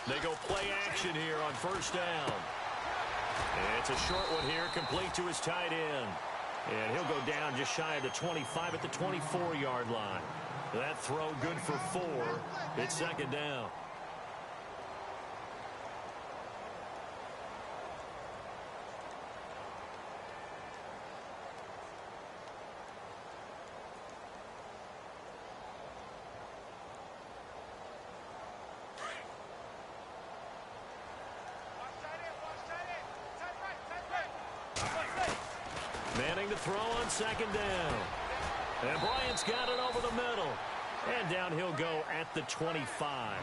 They go play action here on first down. It's a short one here, complete to his tight end. And he'll go down just shy of the 25 at the 24-yard line. That throw good for 4. It's second down. Manning to throw on second down. And Bryant's got it over the middle. And down he'll go at the 25.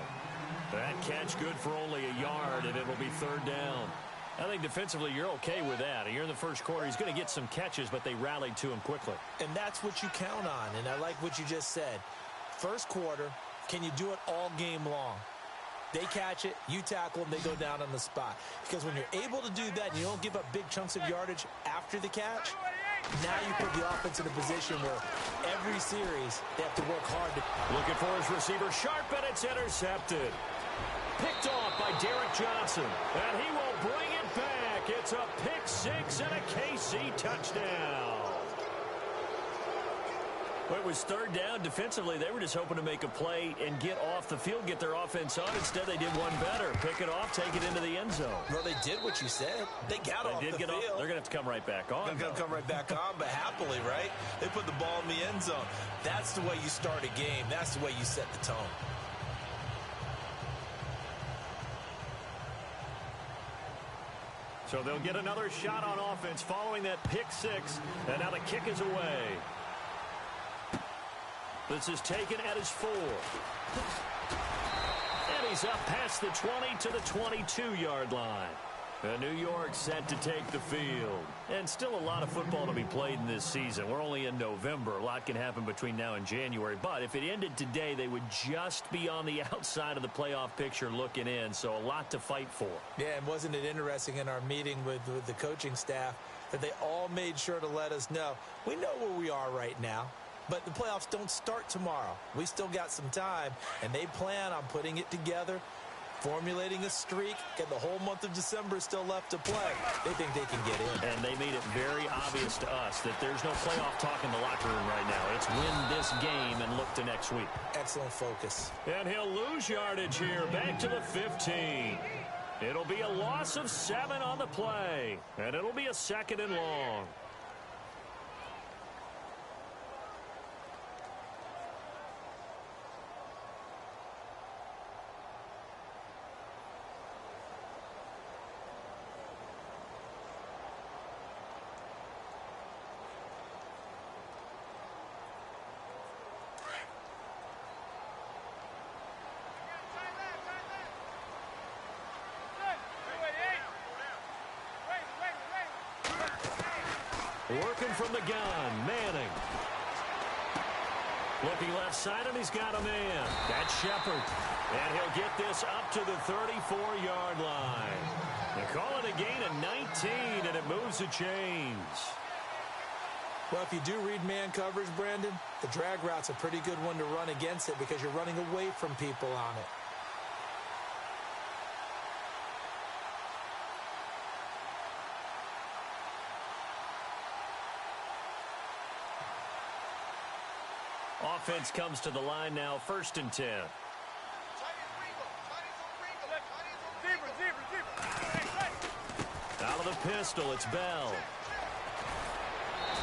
That catch good for only a yard, and it'll be third down. I think defensively you're okay with that. Here in the first quarter, he's going to get some catches, but they rallied to him quickly. And that's what you count on, and I like what you just said. First quarter, can you do it all game long? They catch it, you tackle them, they go down on the spot. Because when you're able to do that and you don't give up big chunks of yardage after the catch, now you put the offense in a position where every series they have to work hard to... Looking for his receiver, sharp, and it's intercepted. Picked off by Derek Johnson, and he will bring it back. It's a pick six and a KC touchdown. Well, it was third down. Defensively, they were just hoping to make a play and get off the field, get their offense on. Instead, they did one better. Pick it off, take it into the end zone. Well, they did what you said. They got off the field. They're going to have to come right back on. They're going to come right back on, but happily, right? They put the ball in the end zone. That's the way you start a game. That's the way you set the tone. So they'll get another shot on offense following that pick six. And now the kick is away. This is taken at his 4. And he's up past the 20 to the 22-yard line. And New York set to take the field. And still a lot of football to be played in this season. We're only in November. A lot can happen between now and January. But if it ended today, they would just be on the outside of the playoff picture looking in. So a lot to fight for. Yeah, and wasn't it interesting in our meeting with the coaching staff that they all made sure to let us know, we know where we are right now. But the playoffs don't start tomorrow. We still got some time, and they plan on putting it together, formulating a streak, and the whole month of December is still left to play. They think they can get in. And they made it very obvious to us that there's no playoff talk in the locker room right now. It's win this game and look to next week. Excellent focus. And he'll lose yardage here, back to the 15. It'll be a loss of 7 on the play, and it'll be a second and long. Working from the gun, Manning. Looking left side, and he's got a man. That's Shepard. And he'll get this up to the 34-yard line. They call it a gain of 19, and it moves the chains. Well, if you do read man coverage, Brandon, the drag route's a pretty good one to run against it because you're running away from people on it. Offense comes to the line now, 1st and 10. Out of the pistol, it's Bell.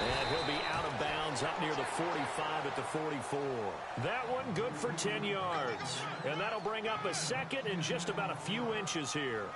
And he'll be out of bounds up near the 45 at the 44. That one good for 10 yards. And that'll bring up a second and just about a few inches here.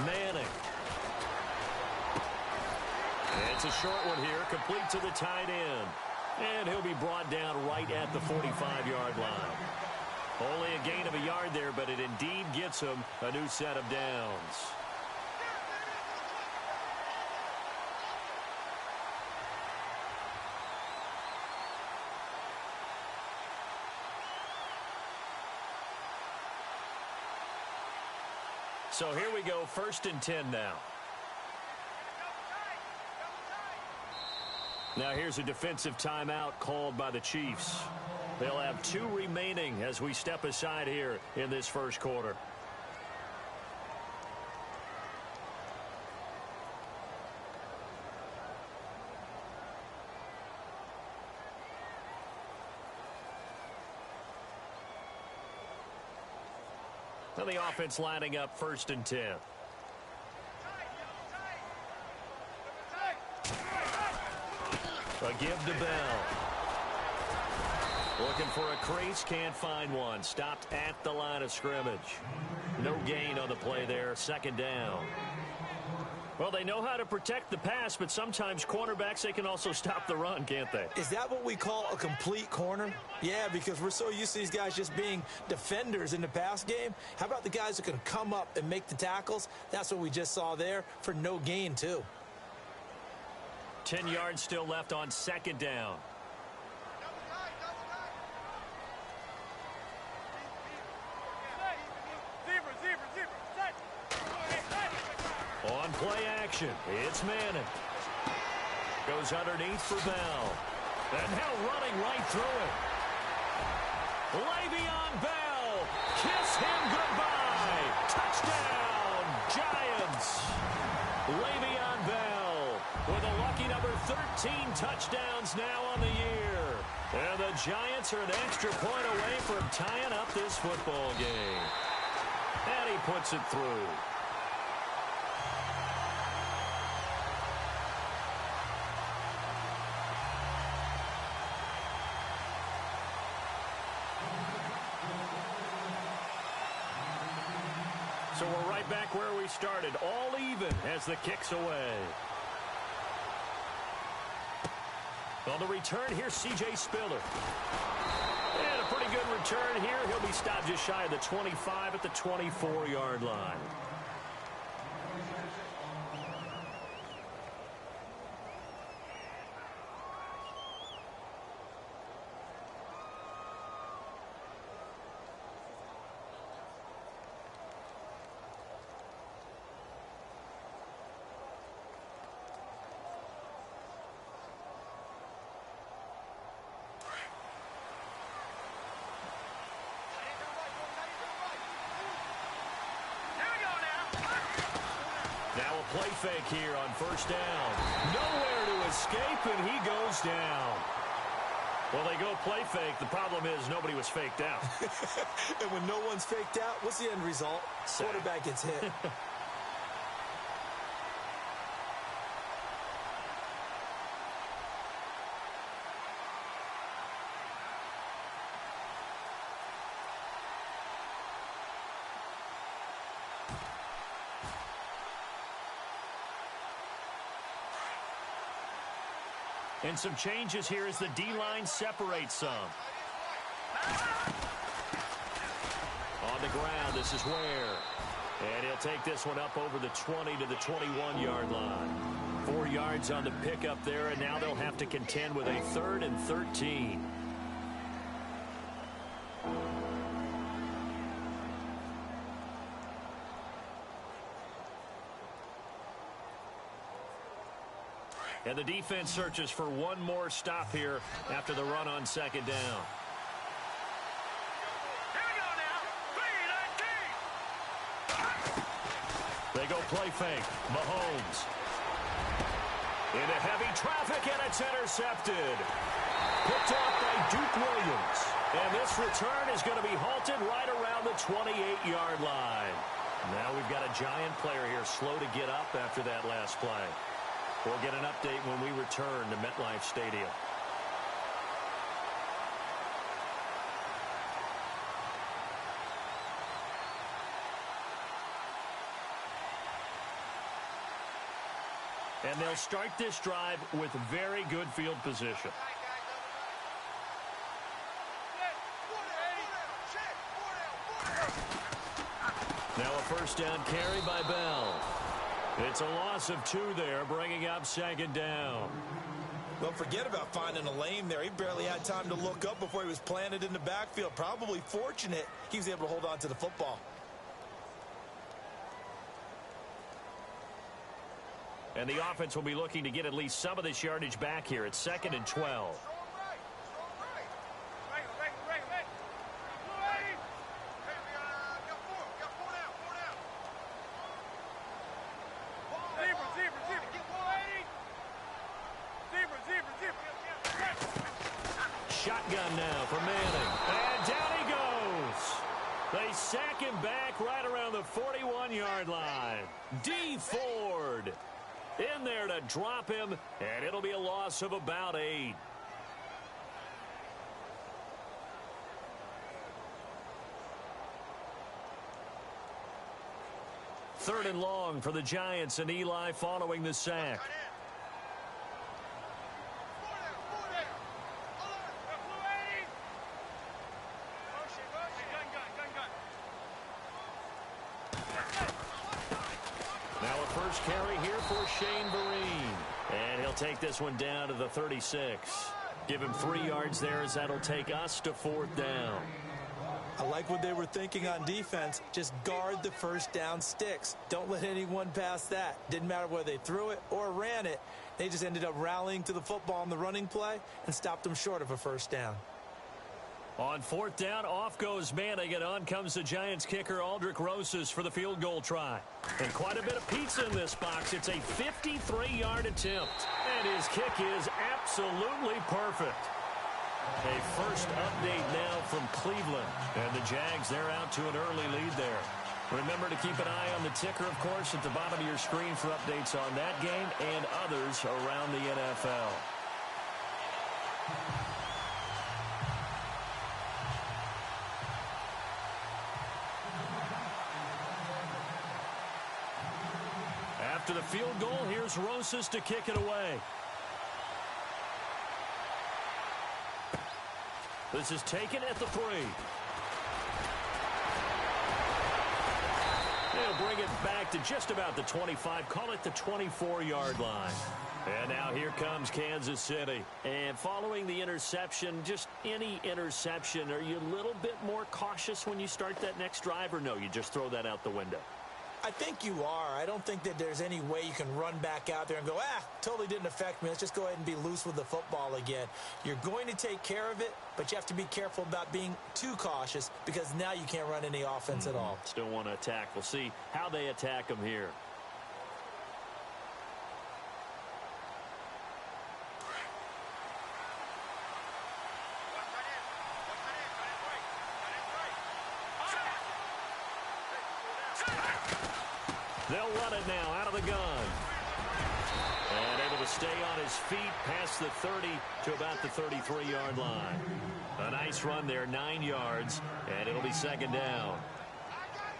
Manning. It's a short one here, complete to the tight end. And he'll be brought down right at the 45-yard line. Only a gain of a yard there, but it indeed gets him a new set of downs. So here we go, 1st and 10 now. Now here's a defensive timeout called by the Chiefs. They'll have 2 remaining as we step aside here in this first quarter. And the offense lining up 1st and 10. A give to Bell. Looking for a crease, can't find one. Stopped at the line of scrimmage. No gain on the play there, 2nd down. Well, they know how to protect the pass, but sometimes cornerbacks, they can also stop the run, can't they? Is that what we call a complete corner? Yeah, because we're so used to these guys just being defenders in the pass game. How about the guys who can come up and make the tackles? That's what we just saw there for no gain, too. 10 yards still left on 2nd down. On play action, it's Manning. Goes underneath for Bell. And now running right through it. Le'Veon Bell. Kiss him goodbye. Touchdown, Giants. Le'Veon Bell with a lucky number 13 touchdowns now on the year. And the Giants are an extra point away from tying up this football game. And he puts it through. So we're right back where we started, all even as the kick's away. On the return, here's C.J. Spiller. And a pretty good return here. He'll be stopped just shy of the 25 at the 24-yard line. Now a play fake here on 1st down. Nowhere to escape, and he goes down. Well, they go play fake. The problem is nobody was faked out. And when no one's faked out, what's the end result? Quarterback gets hit. And some changes here as the D-line separates some. On the ground, this is Ware. And he'll take this one up over the 20 to the 21-yard line. 4 yards on the pickup there, and now they'll have to contend with a 3rd and 13. And the defense searches for one more stop here after the run on 2nd down. Here we go now. 3-19. They go play fake. Mahomes. Into heavy traffic, and it's intercepted. Picked off by Duke Williams. And this return is going to be halted right around the 28-yard line. Now we've got a Giant player here slow to get up after that last play. We'll get an update when we return to MetLife Stadium. And they'll start this drive with very good field position. first down carry by Bell. It's a loss of 2 there, bringing up second down. Well, forget about finding a lane there. He barely had time to look up before he was planted in the backfield. Probably fortunate he was able to hold on to the football. And the offense will be looking to get at least some of this yardage back here. It's 2nd and 12. Shotgun now for Manning. And down he goes. They sack him back right around the 41-yard line. D. Ford in there to drop him, and it'll be a loss of about 8. Third and long for the Giants, and Eli following the sack. Now a first carry here for Shane Vereen. And he'll take this one down to the 36. Give him 3 yards there as that'll take us to 4th down. I like what they were thinking on defense. Just guard the first down sticks. Don't let anyone pass that. Didn't matter whether they threw it or ran it. They just ended up rallying to the football on the running play and stopped them short of a first down. On 4th down, off goes Manning, and on comes the Giants kicker, Aldrich Rosas, for the field goal try. And quite a bit of pizza in this box. It's a 53-yard attempt. And his kick is absolutely perfect. A first update now from Cleveland. And the Jags, they're out to an early lead there. Remember to keep an eye on the ticker, of course, at the bottom of your screen for updates on that game and others around the NFL. After the field goal, here's Rosas to kick it away. This is taken at the 3. They'll bring it back to just about the 25, call it the 24-yard line. And now here comes Kansas City. And following the interception, just any interception, are you a little bit more cautious when you start that next drive, or no, you just throw that out the window? I think you are. I don't think that there's any way you can run back out there and go, totally didn't affect me. Let's just go ahead and be loose with the football again. You're going to take care of it, but you have to be careful about being too cautious because now you can't run any offense at all. Still want to attack. We'll see how they attack them here. They'll run it now out of the gun. And able to stay on his feet past the 30 to about the 33-yard line. A nice run there, 9 yards, and it'll be 2nd down.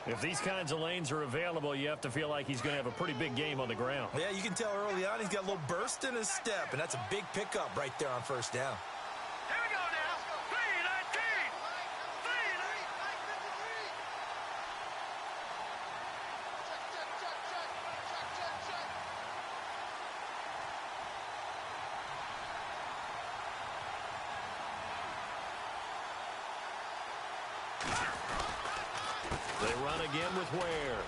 If these kinds of lanes are available, you have to feel like he's going to have a pretty big game on the ground. Yeah, you can tell early on he's got a little burst in his step, and that's a big pickup right there on first down. Here we go now. 319. They run again with Ware.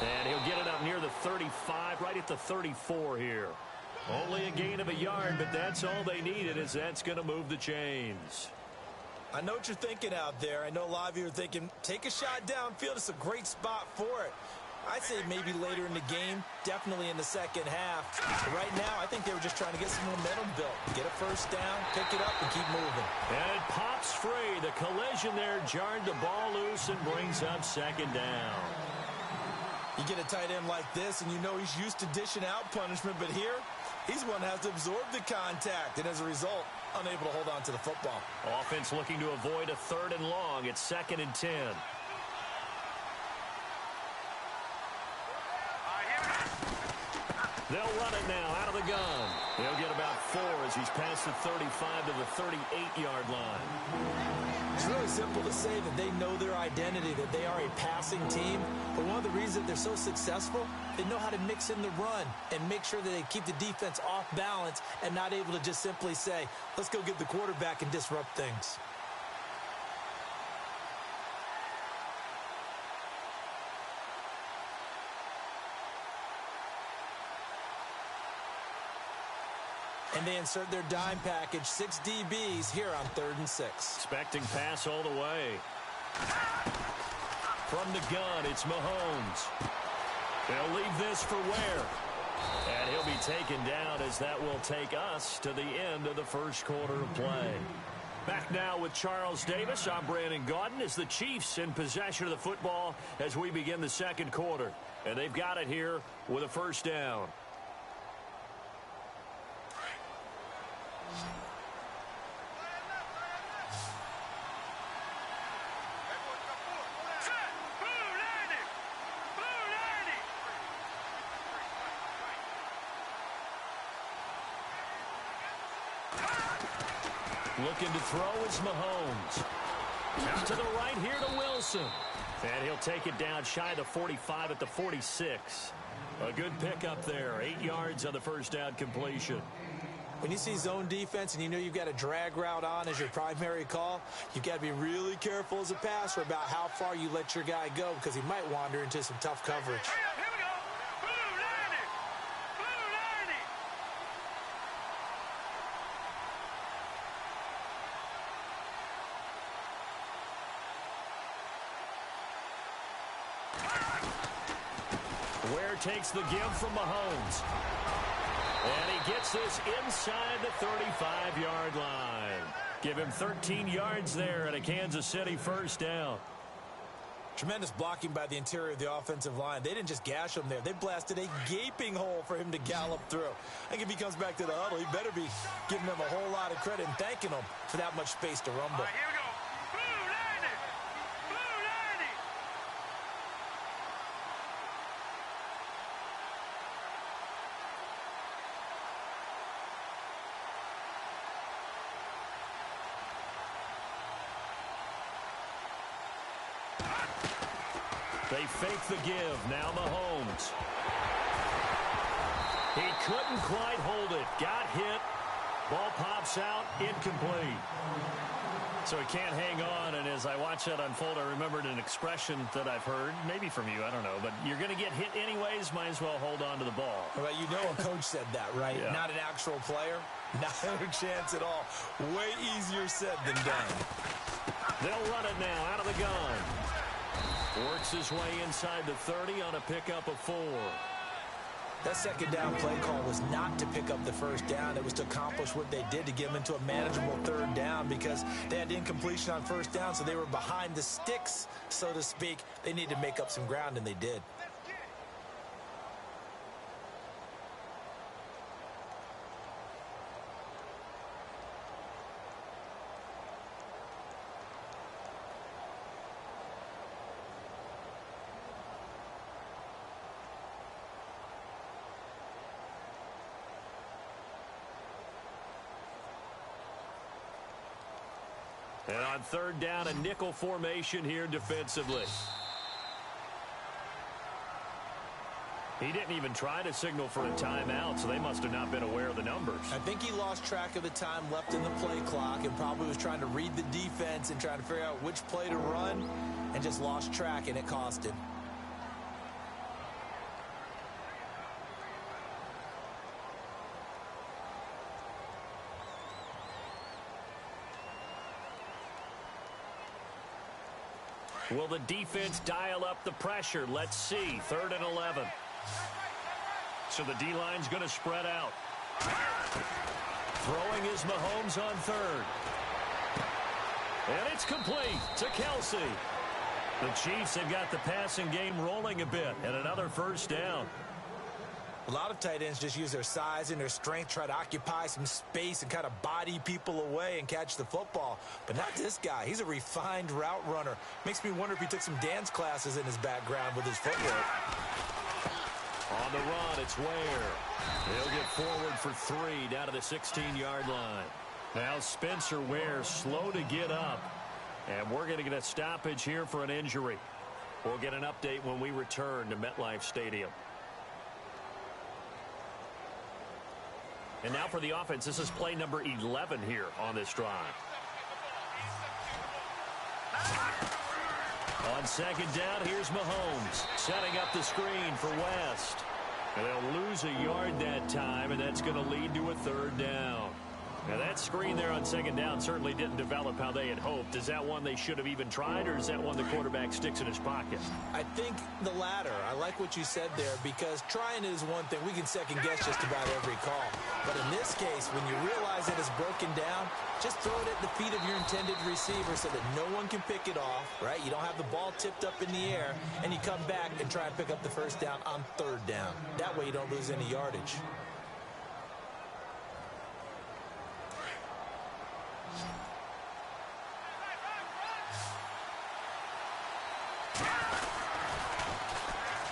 And he'll get it up near the 35, right at the 34 here. Only a gain of a yard, but that's all they needed, as that's going to move the chains. I know what you're thinking out there. I know a lot of you are thinking, take a shot downfield. It's a great spot for it. I'd say maybe later in the game, definitely in the second half. But right now, I think they were just trying to get some momentum built. Get a first down, pick it up, and keep moving. And it pops free. The collision there jarred the ball loose and brings up 2nd down. You get a tight end like this, and you know he's used to dishing out punishment, but here, he's one that has to absorb the contact, and as a result, unable to hold on to the football. Offense looking to avoid a 3rd and long. It's 2nd and 10. They'll run it now out of the gun. He'll get about 4 as he's past the 35 to the 38-yard line. It's really simple to say that they know their identity, that they are a passing team. But one of the reasons they're so successful, they know how to mix in the run and make sure that they keep the defense off balance and not able to just simply say, let's go get the quarterback and disrupt things. And they insert their dime package, 6 DBs here on 3rd and 6. Expecting pass all the way. From the gun, it's Mahomes. They'll leave this for Ware. And he'll be taken down as that will take us to the end of the first quarter of play. Back now with Charles Davis. I'm Brandon Gaudin as the Chiefs in possession of the football as we begin the second quarter. And they've got it here with a first down. Looking to throw is Mahomes. Out to the right here to Wilson. And he'll take it down shy of the 45 at the 46. A good pickup there. 8 yards on the first down completion. When you see zone defense and you know you've got a drag route on as your primary call, you've got to be really careful as a passer about how far you let your guy go because he might wander into some tough coverage. Here we go. Blue 90. Blue 90. Ware takes the give from Mahomes. And he gets this inside the 35-yard line. Give him 13 yards there and a Kansas City first down. Tremendous blocking by the interior of the offensive line. They didn't just gash him there. They blasted a gaping hole for him to gallop through. I think if he comes back to the huddle, he better be giving them a whole lot of credit and thanking them for that much space to rumble. All right, here we go. Blue 90. Blue 90. They fake the give. Now Mahomes. He couldn't quite hold it. Got hit. Ball pops out. Incomplete. So he can't hang on. And as I watch that unfold, I remembered an expression that I've heard, maybe from you, I don't know. But you're going to get hit anyways. Might as well hold on to the ball. Well, you know a coach said that, right? Yeah. Not an actual player. Not a chance at all. Way easier said than done. They'll run it now out of the gun. Works his way inside the 30 on a pickup of 4. That second down play call was not to pick up the first down. It was to accomplish what they did to get them into a manageable third down because they had incompletion on first down, so they were behind the sticks, so to speak. They needed to make up some ground, and they did. And on third down, a nickel formation here defensively. He didn't even try to signal for a timeout, so they must have not been aware of the numbers. I think he lost track of the time left in the play clock and probably was trying to read the defense and trying to figure out which play to run and just lost track, and it cost him. Will the defense dial up the pressure? Let's see. 3rd and 11. So the D-line's going to spread out. Throwing is Mahomes on 3rd. And it's complete to Kelsey. The Chiefs have got the passing game rolling a bit, and another first down. A lot of tight ends just use their size and their strength, try to occupy some space and kind of body people away and catch the football. But not this guy. He's a refined route runner. Makes me wonder if he took some dance classes in his background with his footwork. On the run, it's Ware. He'll get forward for 3 down to the 16-yard line. Now Spencer Ware slow to get up. And we're going to get a stoppage here for an injury. We'll get an update when we return to MetLife Stadium. And now for the offense. This is play number 11 here on this drive. On second down, here's Mahomes setting up the screen for West. And they'll lose a yard that time, and that's going to lead to a 3rd down. Now, that screen there on second down certainly didn't develop how they had hoped. Is that one they should have even tried, or is that one the quarterback sticks in his pocket? I think the latter. I like what you said there, because trying is one thing. We can second-guess just about every call. But in this case, when you realize that it's broken down, just throw it at the feet of your intended receiver so that no one can pick it off, right? You don't have the ball tipped up in the air, and you come back and try and pick up the 1st down on 3rd down. That way you don't lose any yardage.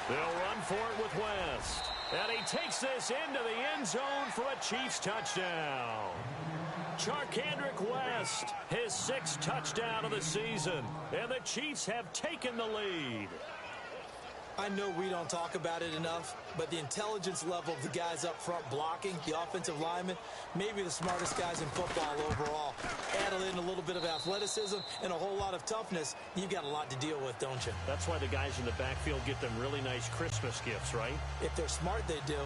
They'll run for it with West. And he takes this into the end zone for a Chiefs touchdown. Charkandrick West, his 6th touchdown of the season. And the Chiefs have taken the lead. I know we don't talk about it enough, but the intelligence level of the guys up front blocking, the offensive linemen, maybe the smartest guys in football overall. Add in a little bit of athleticism and a whole lot of toughness, you've got a lot to deal with, don't you? That's why the guys in the backfield get them really nice Christmas gifts, right? If they're smart, they do.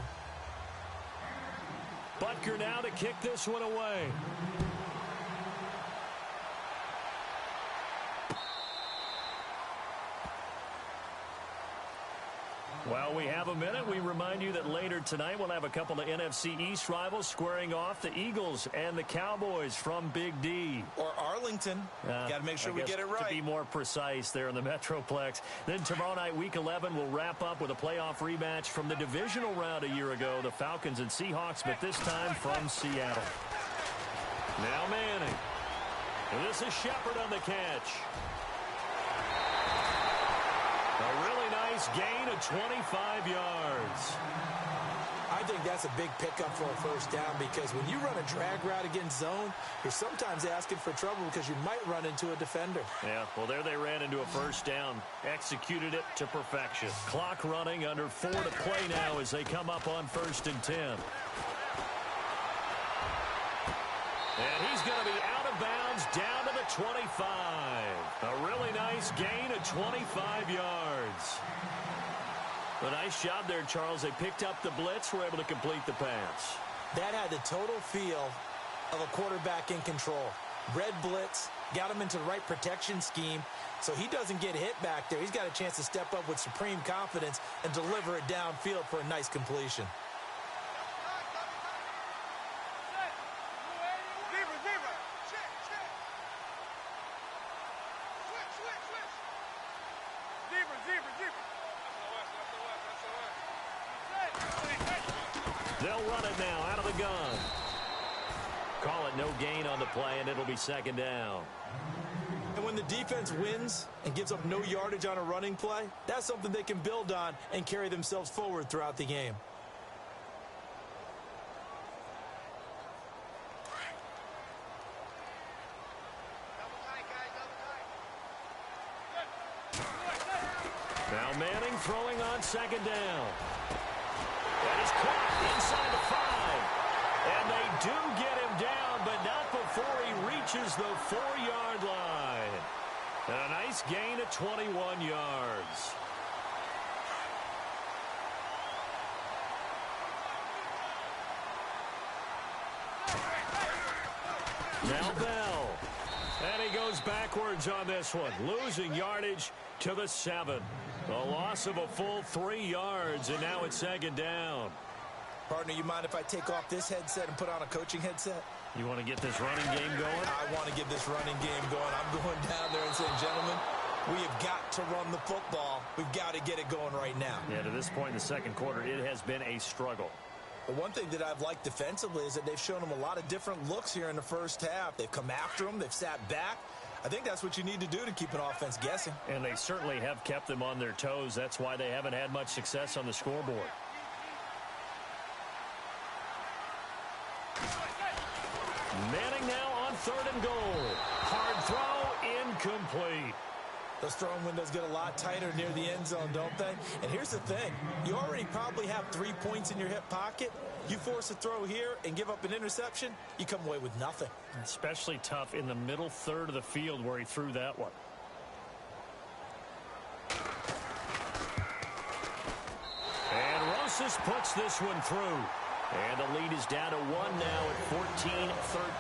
Butker now to kick this one away. Well, we have a minute. We remind you that later tonight we'll have a couple of NFC East rivals squaring off, the Eagles and the Cowboys from Big D. Or Arlington. Got to make sure we get it right. To be more precise there in the Metroplex. Then tomorrow night, Week 11, we'll wrap up with a playoff rematch from the divisional round a year ago, the Falcons and Seahawks, but this time from Seattle. Now Manning. And this is Shepard on the catch. A really nice gain of 25 yards. I think that's a big pickup for a 1st down, because when you run a drag route against zone, you're sometimes asking for trouble because you might run into a defender. Yeah, well, there they ran into a 1st down. Executed it to perfection. Clock running, under 4 to play now as they come up on 1st and 10. And he's going to be out of bounds down to the 25. A really nice gain of 25 yards. A nice job there, Charles. They picked up the blitz, were able to complete the pass. That had the total feel of a quarterback in control. Red blitz, got him into the right protection scheme, so he doesn't get hit back there. He's got a chance to step up with supreme confidence and deliver it downfield for a nice completion. They'll run it now out of the gun. Call it no gain on the play, and it'll be 2nd down. And when the defense wins and gives up no yardage on a running play, that's something they can build on and carry themselves forward throughout the game. Now Manning throwing on 2nd down. That is caught inside the 5. And they do get him down, but not before he reaches the 4-yard line. And a nice gain of 21 yards. Now Bell. And he goes backwards on this one, losing yardage to the 7. A loss of a full 3 yards, and now it's 2nd down. Partner, you mind if I take off this headset and put on a coaching headset? You want to get this running game going? I want to get this running game going. I'm going down there and saying, gentlemen, we have got to run the football. We've got to get it going right now. Yeah, to this point in the 2nd quarter, it has been a struggle. The one thing that I've liked defensively is that they've shown them a lot of different looks here in the 1st half. They've come after them. They've sat back. I think that's what you need to do to keep an offense guessing. And they certainly have kept them on their toes. That's why they haven't had much success on the scoreboard. Manning now on 3rd and goal. Hard throw, incomplete. Those throwing windows get a lot tighter near the end zone, don't they? And here's the thing. You already probably have 3 points in your hip pocket. You force a throw here and give up an interception, you come away with nothing. Especially tough in the middle third of the field where he threw that one. And Rosas puts this one through. And the lead is down to 1 now at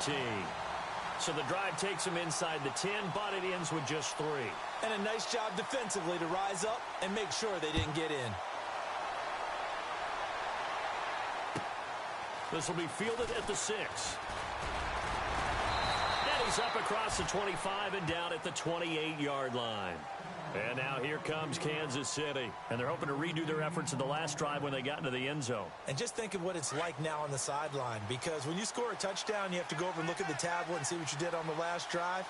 14-13. So the drive takes him inside the 10, but it ends with just 3. And a nice job defensively to rise up and make sure they didn't get in. This will be fielded at the 6. And he's up across the 25 and down at the 28-yard line. And now here comes Kansas City. And they're hoping to redo their efforts in the last drive when they got into the end zone. And just think of what it's like now on the sideline. Because when you score a touchdown, you have to go over and look at the tablet and see what you did on the last drive.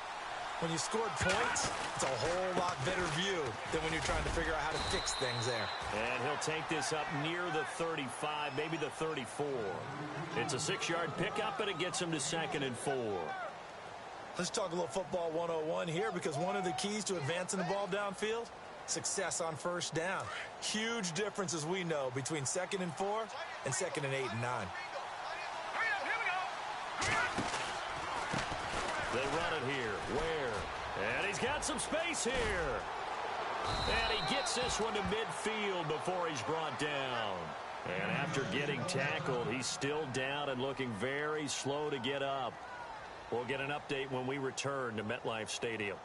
When you scored points, it's a whole lot better view than when you're trying to figure out how to fix things there. And he'll take this up near the 35, maybe the 34. It's a 6-yard pickup, and it gets him to 2nd and 4. Let's talk a little football 101 here, because one of the keys to advancing the ball downfield, success on 1st down. Huge difference, as we know, between 2nd and 4 and 2nd and 8 and 9. They run it here. Where? And he's got some space here. And he gets this one to midfield before he's brought down. And after getting tackled, he's still down and looking very slow to get up. We'll get an update when we return to MetLife Stadium.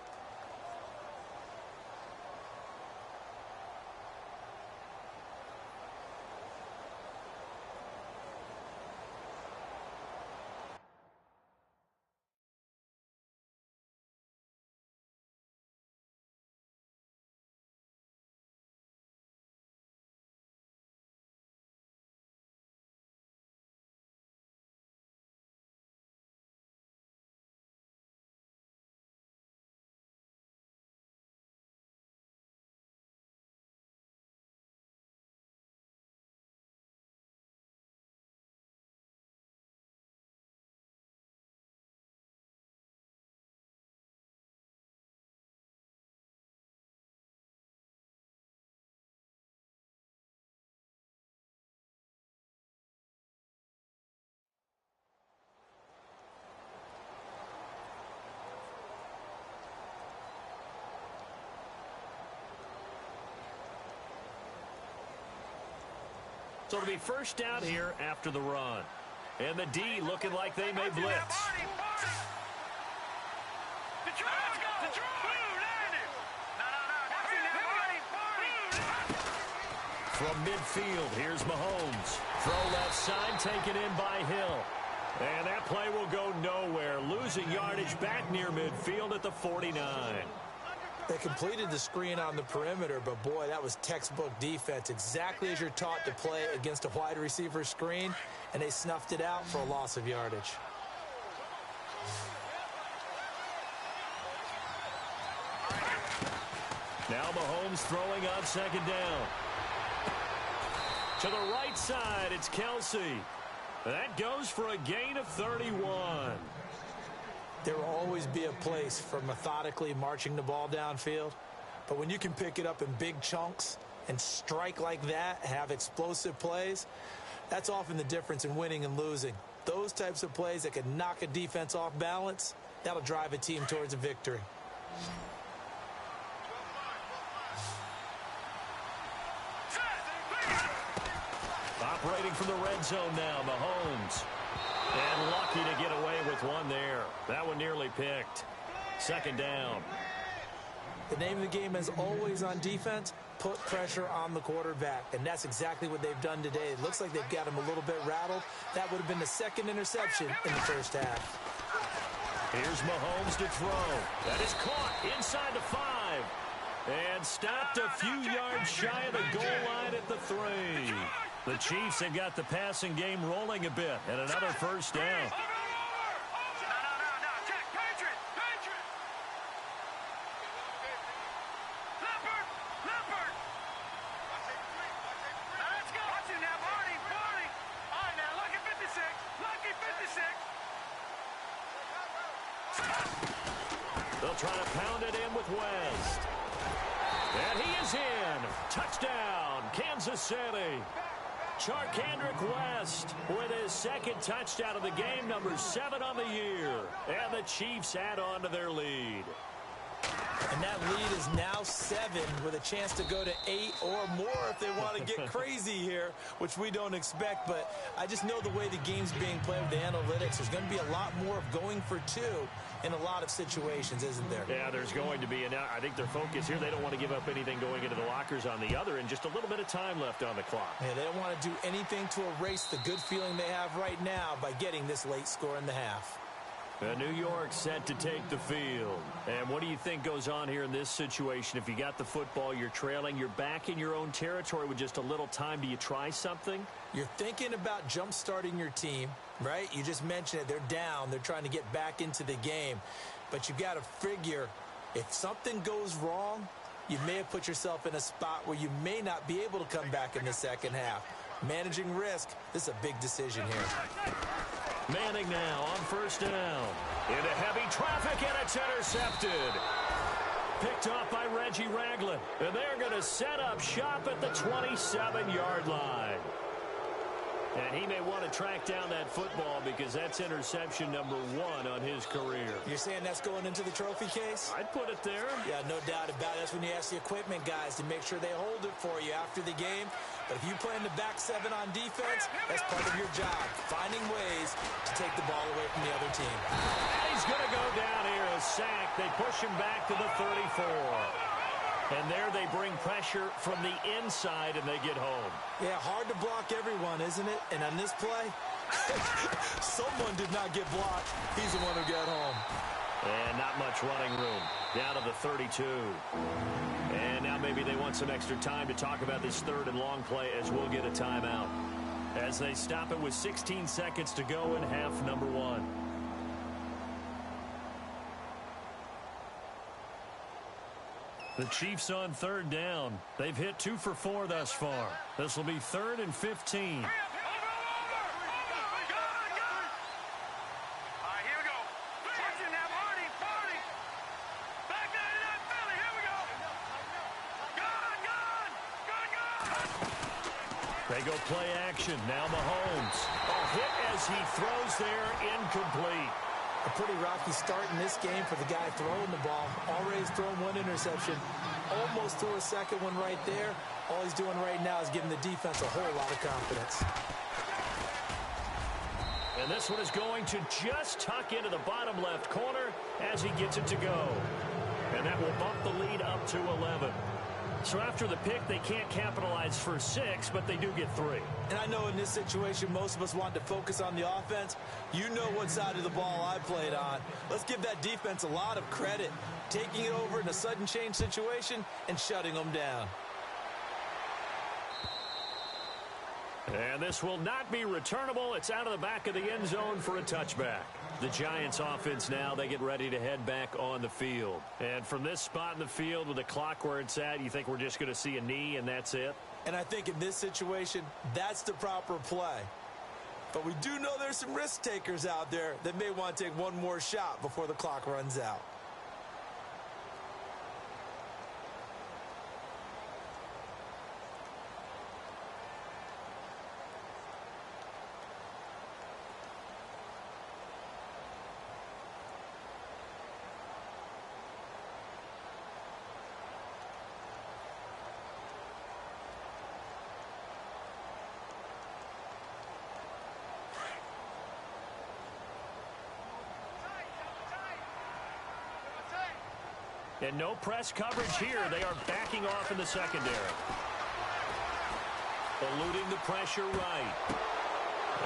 So it'll be 1st down here after the run. And the D looking like they may blitz. From midfield, here's Mahomes. Throw left side, taken in by Hill. And that play will go nowhere. Losing yardage back near midfield at the 49. They completed the screen on the perimeter, but boy, that was textbook defense. Exactly as you're taught to play against a wide receiver screen, and they snuffed it out for a loss of yardage. Now Mahomes throwing on 2nd down. To the right side, it's Kelsey. That goes for a gain of 31. There will always be a place for methodically marching the ball downfield. But when you can pick it up in big chunks and strike like that, have explosive plays, that's often the difference in winning and losing. Those types of plays that can knock a defense off balance, that'll drive a team towards a victory. Operating from the red zone now, Mahomes. And lucky to get away with one there. That one nearly picked. 2nd down. The name of the game is always on defense, put pressure on the quarterback. And that's exactly what they've done today. It looks like they've got him a little bit rattled. That would have been the 2nd interception in the 1st half. Here's Mahomes to throw. That is caught inside the 5. And stopped a few yards shy of the goal line at the 3. The Chiefs have got the passing game rolling a bit, and another 1st down. Now, let's go. Watch it now, Barney. All right, now, lucky 56. Lucky 56. try to pound it in with West. And he is in. Touchdown, Kansas City. Charkandrick West with his second touchdown of the game, number 7 on the year. And the Chiefs add on to their lead. And that lead is now 7 with a chance to go to 8 or more if they want to get crazy here, which we don't expect. But I just know the way the game's being played with the analytics, there's going to be a lot more of going for 2 in a lot of situations, isn't there? Yeah, there's going to be. And I think their focus here, they don't want to give up anything going into the lockers on the other, and just a little bit of time left on the clock. Yeah, they don't want to do anything to erase the good feeling they have right now by getting this late score in the half. New York set to take the field. And what do you think goes on here in this situation? If you got the football, you're trailing, you're back in your own territory with just a little time. Do you try something? You're thinking about jump-starting your team, right? You just mentioned it. They're down. They're trying to get back into the game. But you got to figure, if something goes wrong, you may have put yourself in a spot where you may not be able to come back in the second half. Managing risk, this is a big decision here. Manning now on first down. Into heavy traffic, and it's intercepted. Picked off by Reggie Ragland. And they're going to set up shop at the 27-yard line. And he may want to track down that football because that's interception number 1 on his career. You're saying that's going into the trophy case? I'd put it there. Yeah, no doubt about it. That's when you ask the equipment guys to make sure they hold it for you after the game. But if you play in the back 7 on defense, that's part of your job, finding ways to take the ball away from the other team. And he's going to go down here, a sack. They push him back to the 34. And there they bring pressure from the inside, and they get home. Yeah, hard to block everyone, isn't it? And on this play, someone did not get blocked. He's the one who got home. And not much running room. Down to the 32. And now maybe they want some extra time to talk about this third and long play as we'll get a timeout. As they stop it with 16 seconds to go in half number 1. The Chiefs on third down. They've hit 2 for 4 thus far. This will be 3rd and 15. They go play action. Now Mahomes. A hit as he throws there, incomplete. A pretty rocky start in this game for the guy throwing the ball. Already has thrown 1 interception. Almost threw a second one right there. All he's doing right now is giving the defense a whole lot of confidence. And this one is going to just tuck into the bottom left corner as he gets it to go. And that will bump the lead up to 11. So after the pick, they can't capitalize for 6, but they do get 3. And I know in this situation, most of us want to focus on the offense. You know what side of the ball I played on. Let's give that defense a lot of credit, taking it over in a sudden change situation and shutting them down. And this will not be returnable. It's out of the back of the end zone for a touchback. The Giants offense now, they get ready to head back on the field. And from this spot in the field with the clock where it's at, you think we're just going to see a knee and that's it? And I think in this situation, that's the proper play. But we do know there's some risk takers out there that may want to take one more shot before the clock runs out. And no press coverage here. They are backing off in the secondary. Eluding the pressure right.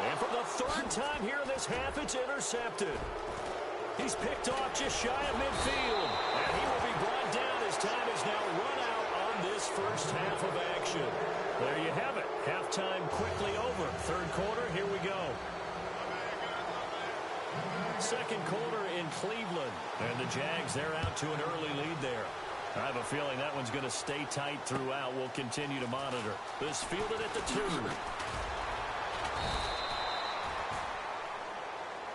And for the 3rd time here in this half, it's intercepted. He's picked off just shy of midfield. And he will be brought down as time is now run out on this first half of action. There you have it. Halftime quickly over. 3rd quarter, here we go. 2nd quarter in Cleveland. And the Jags, they're out to an early lead there. I have a feeling that one's going to stay tight throughout. We'll continue to monitor. This fielded at the 2.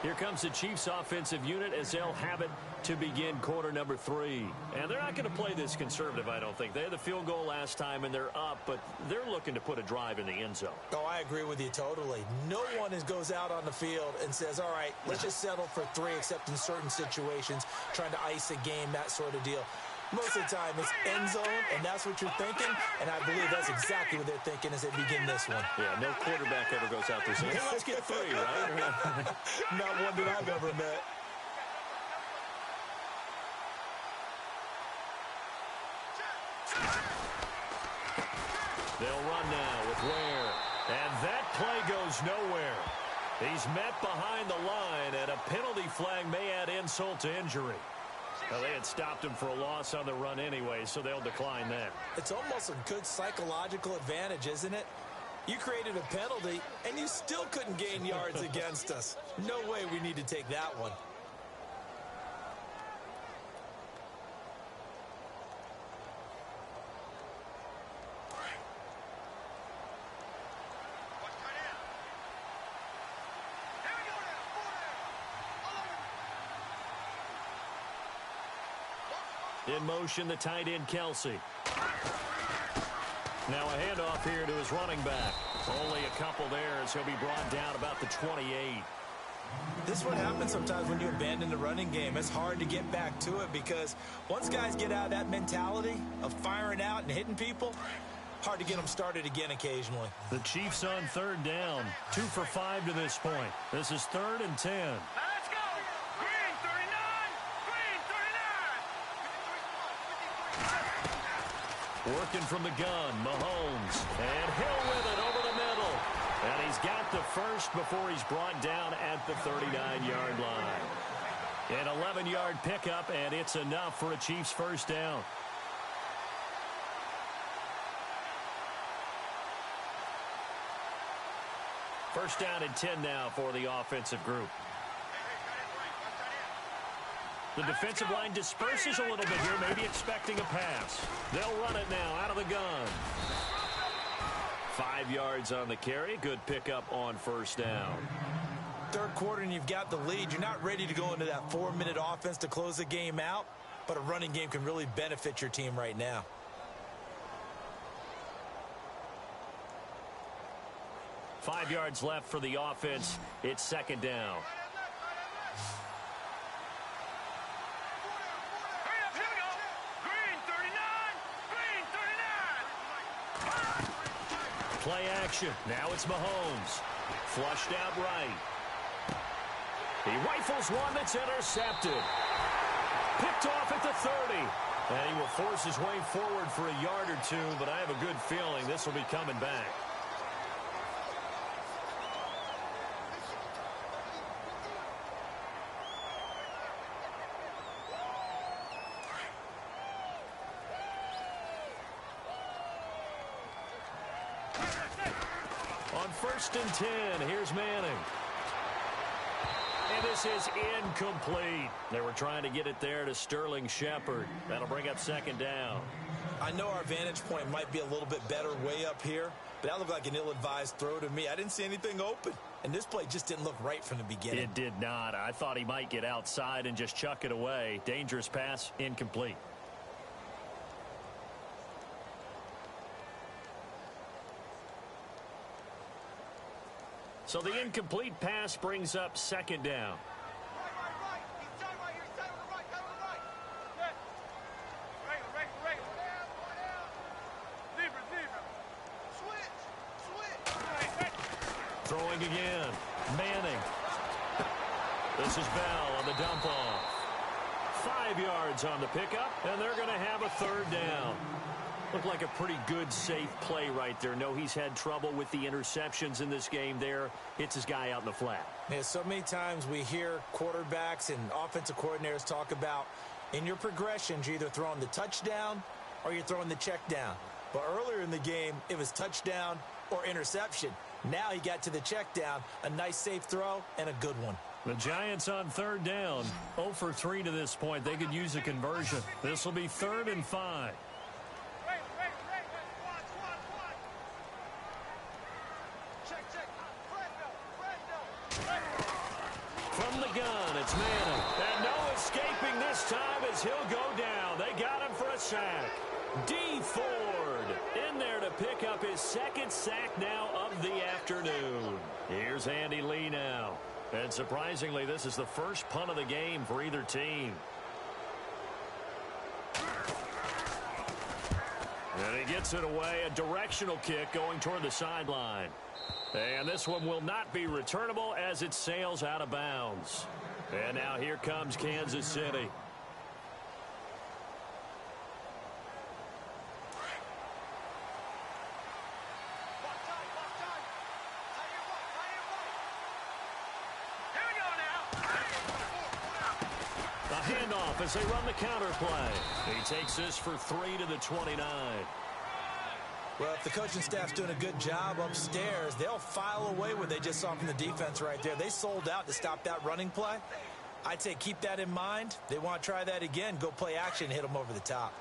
Here comes the Chiefs offensive unit as they'll have it to begin quarter number 3. And they're not going to play this conservative, I don't think. They had the field goal last time, and they're up, but they're looking to put a drive in the end zone. Oh, I agree with you totally. No one goes out on the field and says, all right, let's just settle for 3, except in certain situations, trying to ice a game, that sort of deal. Most of the time, it's end zone, and that's what you're thinking, and I believe that's exactly what they're thinking as they begin this one. Yeah, no quarterback ever goes out there saying, hey, let's get 3, right? Not one that I've ever met. They'll run now with Ware, and that play goes nowhere. He's met behind the line, and a penalty flag may add insult to injury. Well, they had stopped him for a loss on the run anyway, so they'll decline that. It's almost a good psychological advantage, isn't it? You created a penalty, and you still couldn't gain yards against us. No way we need to take that one. In motion, the tight end, Kelsey. Now a handoff here to his running back. Only a couple there as he'll be brought down about the 28. This is what happens sometimes when you abandon the running game. It's hard to get back to it because once guys get out of that mentality of firing out and hitting people, hard to get them started again occasionally. The Chiefs on 3rd down. 2 for 5 to this point. This is 3rd and 10. Let's go. Green 39. Green 39. Working from the gun, Mahomes. And Hill with it over the middle. And he's got the first before he's brought down at the 39-yard line. An 11-yard pickup, and it's enough for a Chiefs first down. First down and 10 now for the offensive group. The defensive line disperses a little bit here, maybe expecting a pass. They'll run it now out of the gun. 5 yards on the carry. Good pickup on first down. Third quarter and you've got the lead. You're not ready to go into that 4-minute offense to close the game out, but a running game can really benefit your team right now. Five yards left for the offense. It's second down. Play action. Now it's Mahomes. Flushed out right. He rifles one that's intercepted. Picked off at the 30. And he will force his way forward for a yard or two, but I have a good feeling this will be coming back. On 1st and 10, here's Manning. And this is incomplete. They were trying to get it there to Sterling Shepard. That'll bring up second down. I know our vantage point might be a little bit better way up here, but that looked like an ill-advised throw to me. I didn't see anything open, and this play just didn't look right from the beginning. It did not. I thought he might get outside and just chuck it away. Dangerous pass, incomplete. So the incomplete pass brings up second down. Throwing again. Manning. This is Bell on the dump off. 5 yards on the pickup, and they're going to have a third down. Looked like a pretty good, safe play right there. No, he's had trouble with the interceptions in this game there. Hits his guy out in the flat. Yeah, so many times we hear quarterbacks and offensive coordinators talk about in your progressions, you're either throwing the touchdown or you're throwing the check down. But earlier in the game, it was touchdown or interception. Now he got to the check down, a nice safe throw, and a good one. The Giants on third down, 0 for 3 to this point. They could use a conversion. This will be 3rd and 5. From gun. It's Manning. And no escaping this time as he'll go down. They got him for a sack. D. Ford in there to pick up his second sack now of the afternoon. Here's Andy Lee now. And surprisingly, this is the first punt of the game for either team. And he gets it away, a directional kick going toward the sideline. And this one will not be returnable as it sails out of bounds. And now here comes Kansas City. A handoff as they run the counter play. He takes this for 3 to the 29. Well, if the coaching staff's doing a good job upstairs, they'll file away what they just saw from the defense right there. They sold out to stop that running play. I'd say keep that in mind. They want to try that again. Go play action, hit them over the top.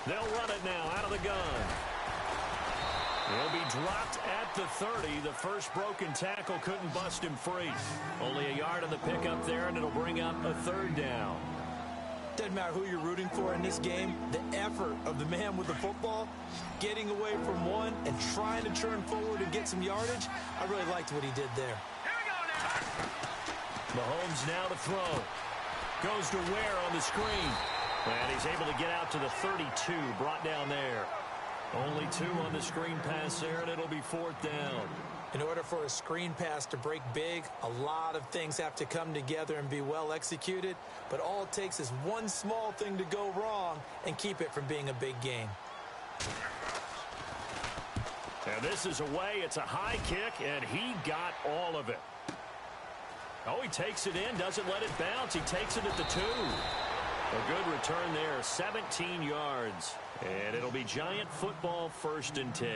They'll run it now out of the gun. He'll be dropped at the 30. The first broken tackle couldn't bust him free. Only a yard on the pickup there, and it'll bring up a third down. Doesn't matter who you're rooting for in this game. The effort of the man with the football, getting away from one and trying to turn forward and get some yardage, I really liked what he did there. Mahomes now to throw. Goes to Ware on the screen. And he's able to get out to the 32, brought down there. Only 2 on the screen pass there, and it'll be 4th down. In order for a screen pass to break big, a lot of things have to come together and be well executed. But all it takes is one small thing to go wrong and keep it from being a big game. And this is away. It's a high kick, and he got all of it. Oh, he takes it in, doesn't let it bounce. He takes it at the 2. A good return there, 17 yards. And it'll be Giant football, 1st and 10.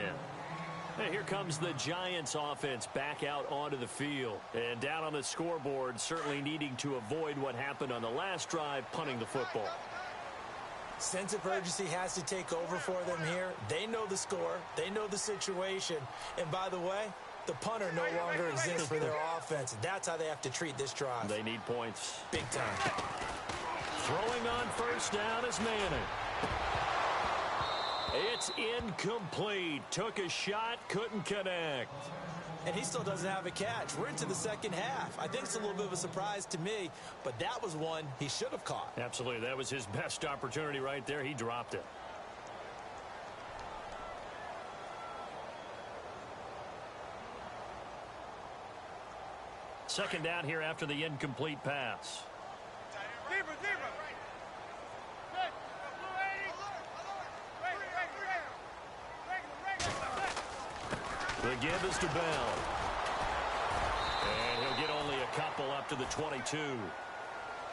And here comes the Giants offense back out onto the field. And down on the scoreboard, certainly needing to avoid what happened on the last drive, punting the football. Sense of urgency has to take over for them here. They know the score. They know the situation. And by the way, the punter no longer exists for their offense. That's how they have to treat this drive. They need points. Big time. Throwing on 1st down is Manning. It's incomplete. Took a shot, couldn't connect. And he still doesn't have a catch. We're into the second half. I think it's a little bit of a surprise to me, but that was one he should have caught. Absolutely. That was his best opportunity right there. He dropped it. Second down here after the incomplete pass. The give is to Bell. And he'll get only a couple up to the 22.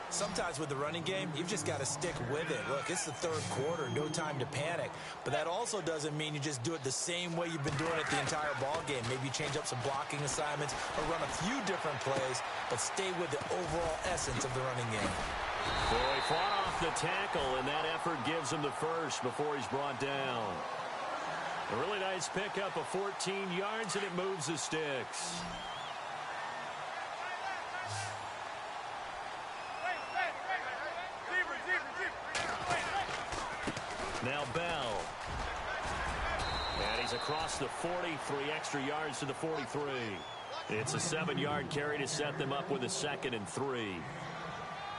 Sometimes with the running game, you've just got to stick with it. Look, it's the 3rd quarter, no time to panic. But that also doesn't mean you just do it the same way you've been doing it the entire ball game. Maybe you change up some blocking assignments or run a few different plays, but stay with the overall essence of the running game. Well, he fought off the tackle, and that effort gives him the first before he's brought down. A really nice pickup of 14 yards, and it moves the sticks. Now Bell. And he's across the 40, 3 extra yards to the 43. It's a 7-yard carry to set them up with a 2nd and 3.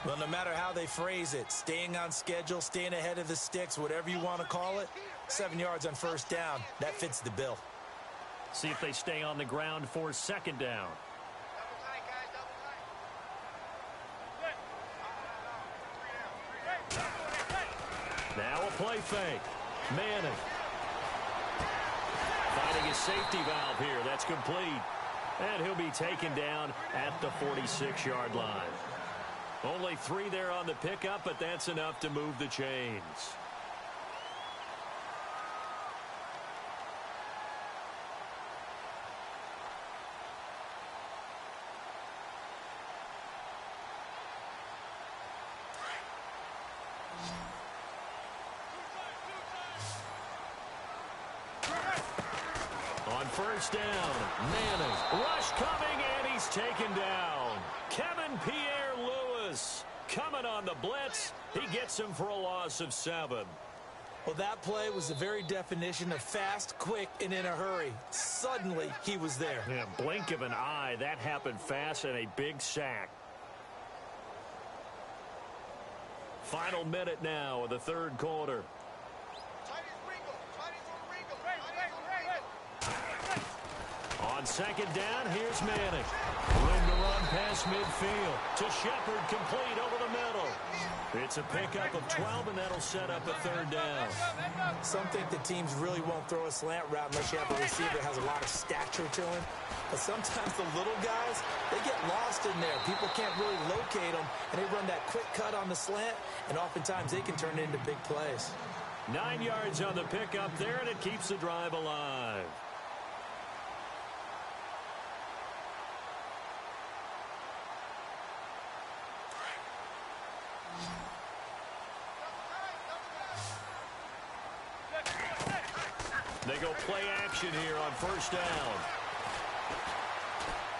Well, no matter how they phrase it, staying on schedule, staying ahead of the sticks, whatever you want to call it, 7 yards on 1st down, that fits the bill. See if they stay on the ground for 2nd down. Now a play fake. Manning. Finding his safety valve here. That's complete. And he'll be taken down at the 46-yard line. Only 3 there on the pickup, but that's enough to move the chains. first down. Manning. Rush coming, and he's taken down. Kevin Pierre-Louis coming on the blitz. He gets him for a loss of 7. Well, that play was the very definition of fast, quick, and in a hurry. Suddenly, he was there. Yeah, blink of an eye. That happened fast and a big sack. Final minute now of the third quarter. On second down, here's Manning. Room to run past midfield. To Shepard, complete over the middle. It's a pickup of 12, and that'll set up a third down. Some think the teams really won't throw a slant route unless you have a receiver that has a lot of stature to him. But sometimes the little guys, they get lost in there. People can't really locate them, and they run that quick cut on the slant, and oftentimes they can turn it into big plays. 9 yards on the pickup there, and it keeps the drive alive. They go play action here on first down.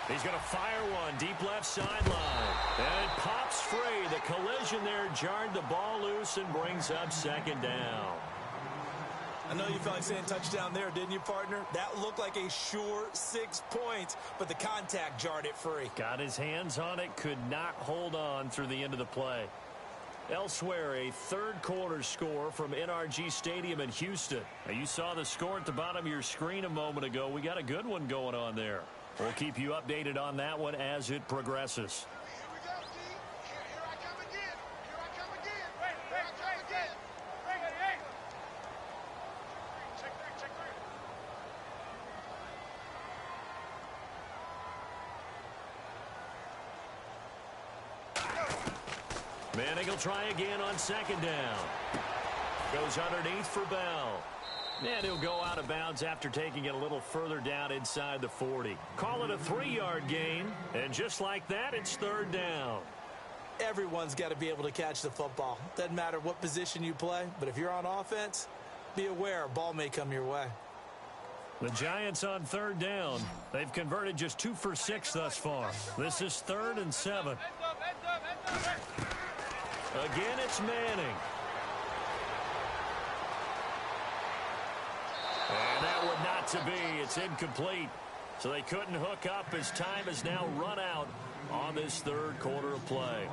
He's going to fire one deep left sideline. And it pops free. The collision there jarred the ball loose and brings up second down. I know you felt like saying touchdown there, didn't you, partner? That looked like a sure 6 points, but the contact jarred it free. Got his hands on it, could not hold on through the end of the play. Elsewhere, a third quarter score from NRG Stadium in Houston. Now, you saw the score at the bottom of your screen a moment ago. We got a good one going on there. We'll keep you updated on that one as it progresses. Here we go, D. Here I come again. Here I come again. Here I come again. Hey. Check three. Manning will try again on second down. Goes underneath for Bell. And he'll go out of bounds after taking it a little further down inside the 40. Call it a 3-yard gain. And just like that, it's third down. Everyone's got to be able to catch the football. Doesn't matter what position you play, but if you're on offense, be aware a ball may come your way. The Giants on third down. They've converted just 2 for 6 thus far. This is 3rd and 7. Again, it's Manning. And that would not to be. It's incomplete. So they couldn't hook up as time has now run out on this third quarter of play.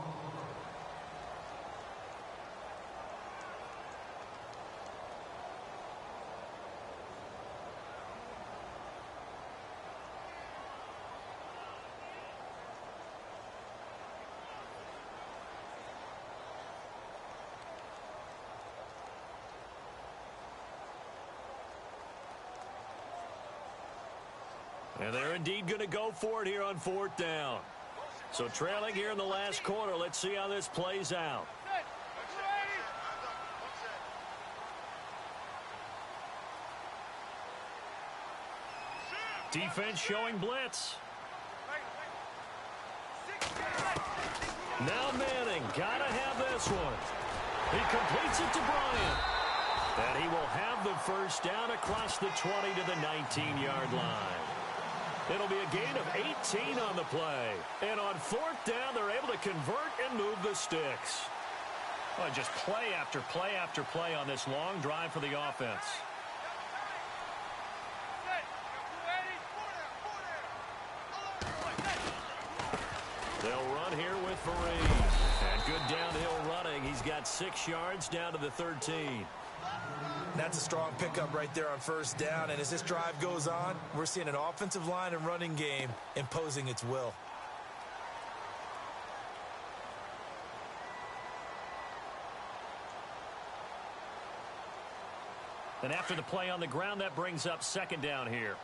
And they're indeed going to go for it here on 4th down. So trailing here in the last quarter. Let's see how this plays out. Defense showing blitz. Now Manning, gotta have this one. He completes it to Bryant. And he will have the first down across the 20 to the 19-yard line. It'll be a gain of 18 on the play. And on 4th down, they're able to convert and move the sticks. Well, just play after play after play on this long drive for the offense. They'll run here with Fareed. And good downhill running. He's got 6 yards down to the 13. That's a strong pickup right there on first down. And as this drive goes on, we're seeing an offensive line and running game imposing its will. And after the play on the ground, that brings up second down here.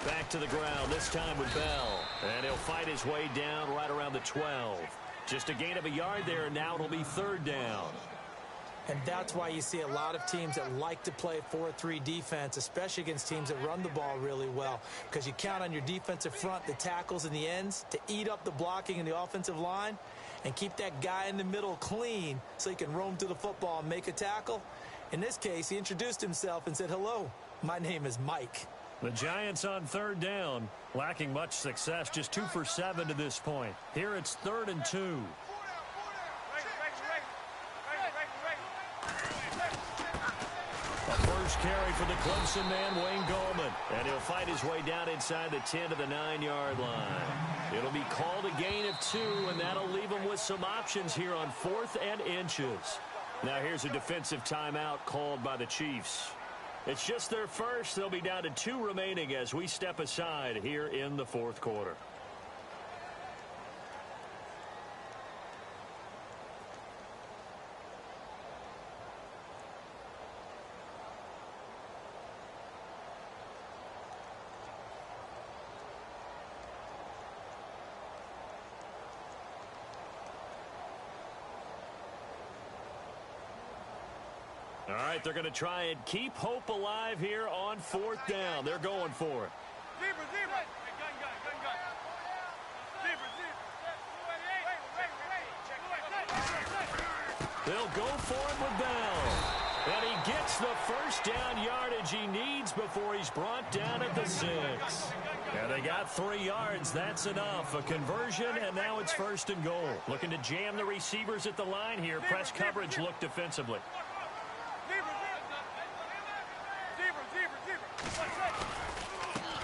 Back to the ground, this time with Bell. And he'll fight his way down right around the 12. Just a gain of a yard there, and now it'll be 3rd down. And that's why you see a lot of teams that like to play 4-3 defense, especially against teams that run the ball really well, because you count on your defensive front, the tackles and the ends, to eat up the blocking in the offensive line and keep that guy in the middle clean so he can roam through the football and make a tackle. In this case, he introduced himself and said, "Hello, my name is Mike." The Giants on third down, lacking much success, just 2 for 7 to this point. Here it's 3rd and 2. A first carry for the Clemson man, Wayne Gallman. And he'll fight his way down inside the 10 to the 9-yard line. It'll be called a gain of 2, and that'll leave him with some options here on 4th and inches. Now here's a defensive timeout called by the Chiefs. It's just their first. They'll be down to 2 remaining as we step aside here in the 4th quarter. All right, they're going to try and keep hope alive here on 4th down. They're going for it. They'll go for it with Bell. And he gets the first down yardage he needs before he's brought down at the 6. And they got 3 yards. That's enough. A conversion, and now it's 1st and goal. Looking to jam the receivers at the line here. Press coverage look defensively.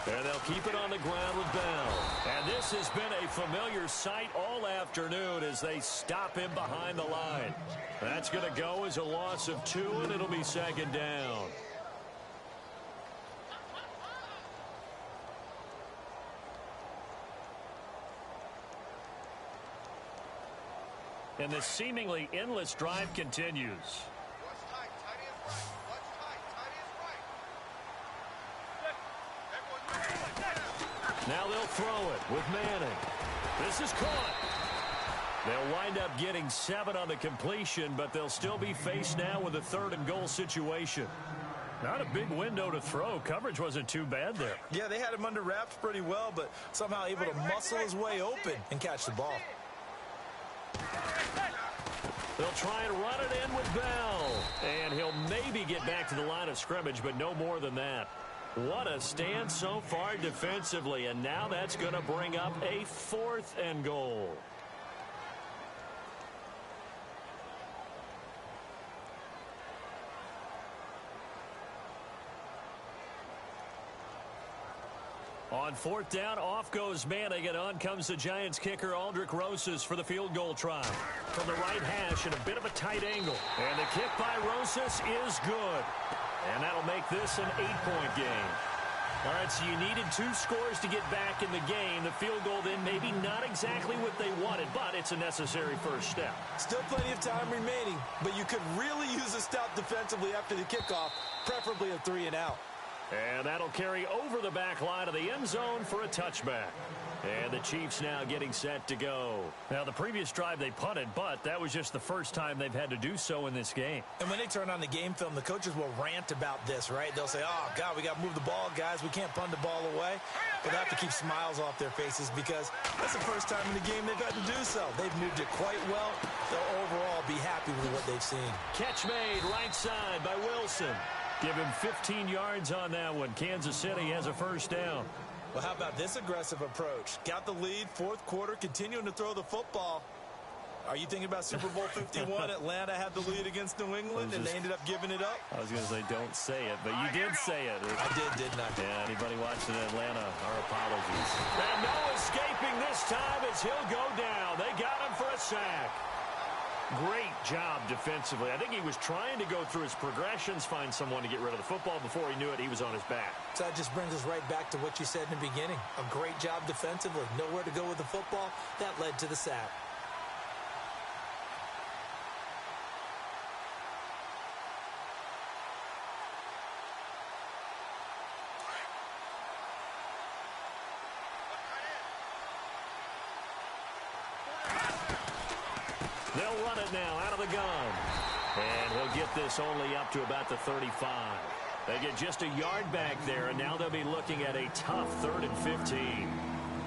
And they'll keep it on the ground with Bell. And this has been a familiar sight all afternoon as they stop him behind the line. That's going to go as a loss of 2, and it'll be 2nd down. And this seemingly endless drive continues. Now they'll throw it with Manning. This is caught. They'll wind up getting 7 on the completion, but they'll still be faced now with a 3rd and goal situation. Not a big window to throw. Coverage wasn't too bad there. Yeah, they had him under wraps pretty well, but somehow able to muscle his way open and catch the ball. They'll try and run it in with Bell. And he'll maybe get back to the line of scrimmage, but no more than that. What a stand so far defensively, and now that's going to bring up a 4th and goal. On 4th down, off goes Manning, and on comes the Giants kicker, Aldrich Rosas, for the field goal try. From the right hash and a bit of a tight angle. And the kick by Rosas is good. And that'll make this an 8-point game. All right, so you needed 2 scores to get back in the game. The field goal then maybe not exactly what they wanted, but it's a necessary first step. Still plenty of time remaining, but you could really use a stop defensively after the kickoff, preferably a 3 and out. And that'll carry over the back line of the end zone for a touchback. And the Chiefs now getting set to go. Now, the previous drive they punted, but that was just the first time they've had to do so in this game. And when they turn on the game film, the coaches will rant about this, right? They'll say, "Oh, God, we got to move the ball, guys. We can't punt the ball away." But they have to keep smiles off their faces because that's the first time in the game they've had to do so. They've moved it quite well. They'll overall be happy with what they've seen. Catch made right side by Wilson. Give him 15 yards on that one. Kansas City has a first down. Well, how about this aggressive approach? Got the lead, 4th quarter, continuing to throw the football. Are you thinking about Super Bowl 51? Atlanta had the lead against New England, and they ended up giving it up? I was going to say don't say it, but you did say it. I didn't I? Yeah, anybody watching Atlanta, our apologies. And no escaping this time as he'll go down. They got him for a sack. Great job defensively. I think he was trying to go through his progressions, find someone to get rid of the football. Before he knew it, he was on his back. So that just brings us right back to what you said in the beginning. A great job defensively. Nowhere to go with the football. That led to the sack. They'll run it now out of the gun. And he'll get this only up to about the 35. They get just a yard back there, and now they'll be looking at a tough 3rd and 15.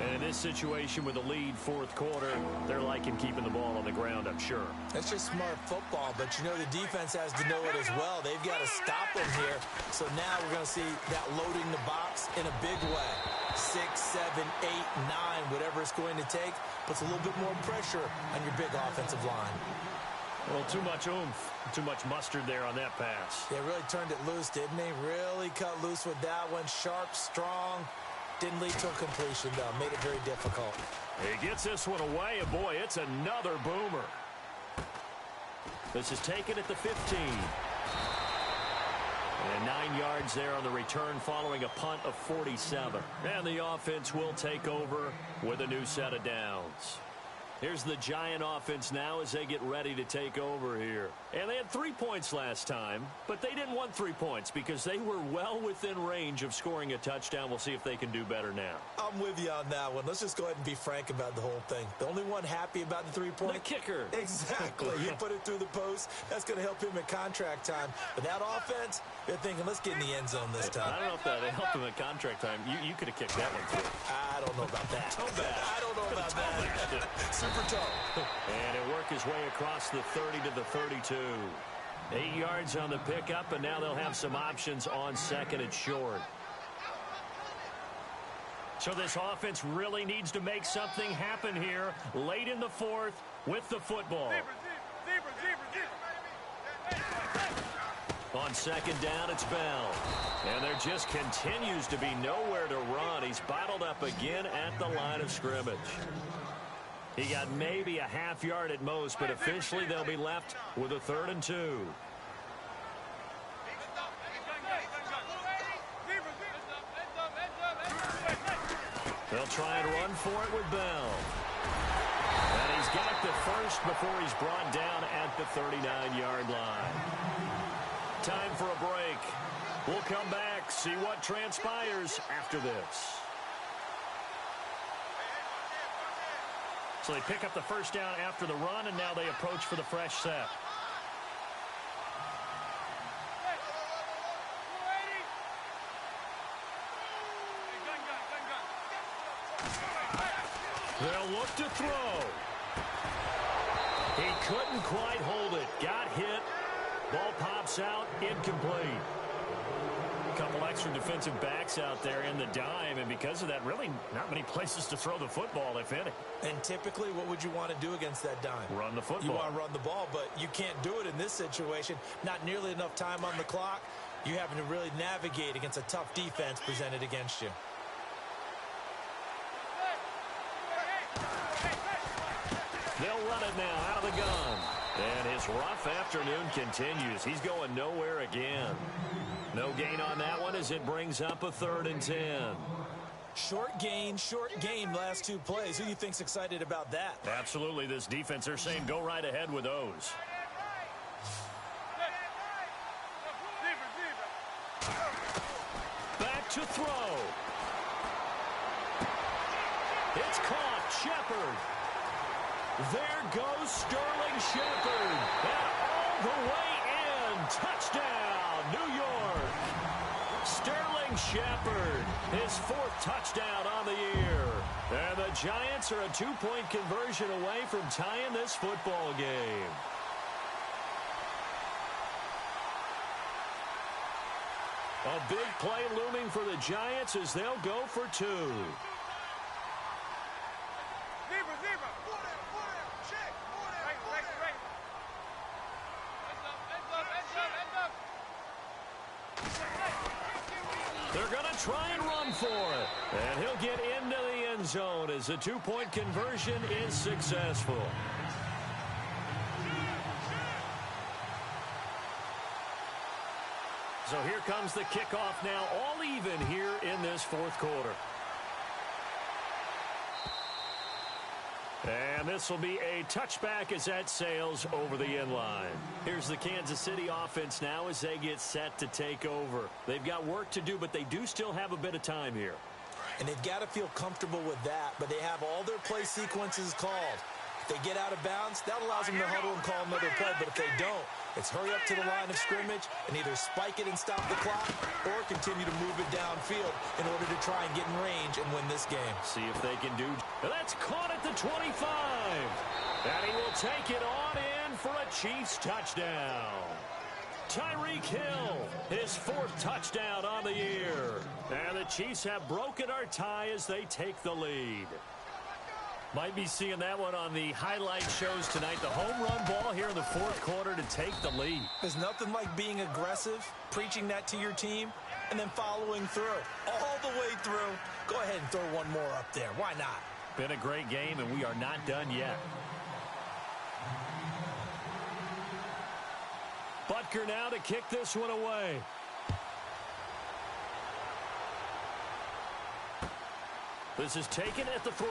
And in this situation with a lead fourth quarter, they're liking keeping the ball on the ground, I'm sure. That's just smart football, but you know the defense has to know it as well. They've got to stop them here. So now we're going to see that loading the box in a big way. 6, 7, 8, 9, whatever it's going to take, puts a little bit more pressure on your big offensive line. Well, too much oomph, too much mustard there on that pass. They really turned it loose, didn't they? Really cut loose with that one. Sharp, strong. Didn't lead to a completion, though. Made it very difficult. He gets this one away, and boy, it's another boomer. This is taken at the 15. And 9 yards there on the return following a punt of 47. And the offense will take over with a new set of downs. Here's the Giant offense now as they get ready to take over here. And they had 3 points last time, but they didn't want 3 points because they were well within range of scoring a touchdown. We'll see if they can do better now. I'm with you on that one. Let's just go ahead and be frank about the whole thing. The only one happy about the 3-point? The kicker. Exactly. You put it through the post. That's going to help him at contract time. But that offense, they're thinking, let's get in the end zone this time. I don't know if that helped him at contract time. You could have kicked that one through. I don't know about that. Toe bad. I don't know about that. Super toe. And it worked his way across the 30 to the 32. 8 yards on the pickup, and now they'll have some options on second and short. So this offense really needs to make something happen here late in the fourth with the football. On second down, it's Bell. And there just continues to be nowhere to run. He's bottled up again at the line of scrimmage. He got maybe a half yard at most, but officially they'll be left with a 3rd and 2. They'll try and run for it with Bell. And he's got the first before he's brought down at the 39-yard line. Time for a break. We'll come back, see what transpires after this. So they pick up the first down after the run, and now they approach for the fresh set. They'll look to throw. He couldn't quite hold it. Got hit. Ball pops out. Incomplete. A couple extra defensive backs out there in the dime, and because of that, really not many places to throw the football, if any. And typically, what would you want to do against that dime? Run the football. You want to run the ball, but you can't do it in this situation. Not nearly enough time on the clock. You having to really navigate against a tough defense presented against you. They'll run it now out of the gun. And his rough afternoon continues. He's going nowhere again. No gain on that one as it brings up a 3rd and 10. Short gain, last 2 plays. Who do you think's excited about that? Absolutely, this defense, they're saying go right ahead with those. Back to throw. It's caught. Shepard. There goes Sterling Shepard. And all the way in. Touchdown, New York. Sterling Shepard, his 4th touchdown on the year. And the Giants are a 2-point conversion away from tying this football game. A big play looming for the Giants as they'll go for 2. They're going to try and run for it. And he'll get into the end zone as the 2-point conversion is successful. So here comes the kickoff now, all even here in this fourth quarter. And this will be a touchback as that sails over the end line. Here's the Kansas City offense now as they get set to take over. They've got work to do, but they do still have a bit of time here. And they've got to feel comfortable with that, but they have all their play sequences called. If they get out of bounds, that allows them to huddle and call another play. But if they don't, it's hurry up to the line of scrimmage and either spike it and stop the clock or continue to move it downfield in order to try and get in range and win this game. See if they can do. That's caught at the 25. And he will take it on in for a Chiefs touchdown. Tyreek Hill, his 4th touchdown on the year. And the Chiefs have broken our tie as they take the lead. Might be seeing that one on the highlight shows tonight. The home run ball here in the 4th quarter to take the lead. There's nothing like being aggressive, preaching that to your team, and then following through. All the way through. Go ahead and throw one more up there. Why not? Been a great game, and we are not done yet. Butker now to kick this one away. This is taken at the 3.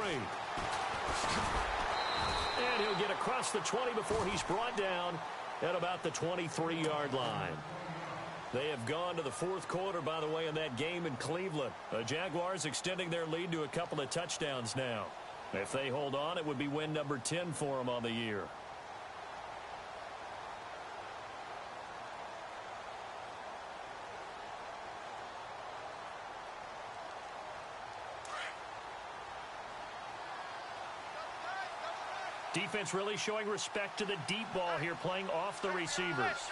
And he'll get across the 20 before he's brought down at about the 23-yard line. They have gone to the 4th quarter, by the way, in that game in Cleveland. The Jaguars extending their lead to a couple of touchdowns now. If they hold on, it would be win number 10 for them on the year. Defense really showing respect to the deep ball here, playing off the receivers.